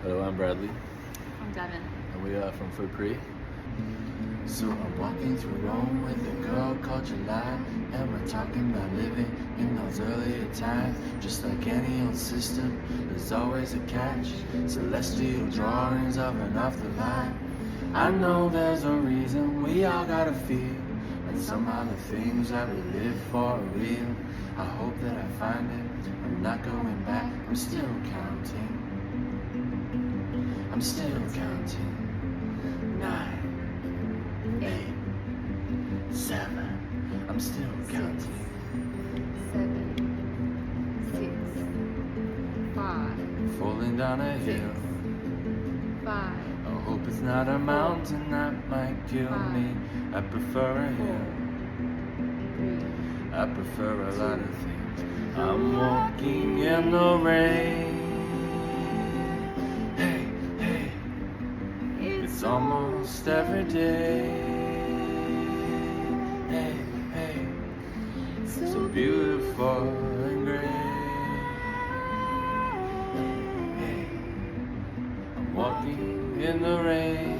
Hello, I'm Bradley, I'm Devon. and we are from Foot Creek. So I'm walking through Rome with a girl called July, and we're talking about living in those earlier times. Just like any old system, there's always a catch. Celestial drawings of and off the line. I know there's a reason we all gotta feel, and somehow the things that we live for are real. I hope that I find it. I'm not going back. I'm still counting. I'm still counting. 9, 8, 7. I'm still counting. 7, 6, 5, Falling down a hill. 5, I hope it's not a mountain that might kill me. I prefer a hill. 3, I prefer a lot of things. I'm walking in the rain. Hey, hey, it's almost every day. Hey, hey, so beautiful and gray. Hey, I'm walking in the rain.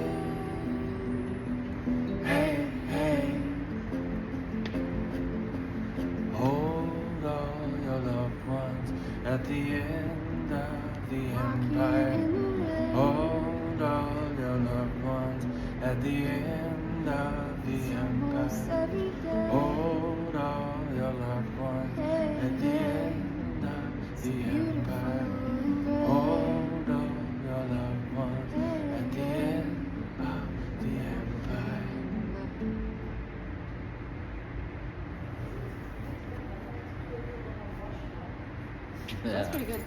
Hey, hey, hold all your loved ones at the end of the empire. Hold all your loved ones at the end of the empire. Hold all your loved ones at the end of the empire. Hold all your loved ones at the end of the empire. That's pretty good.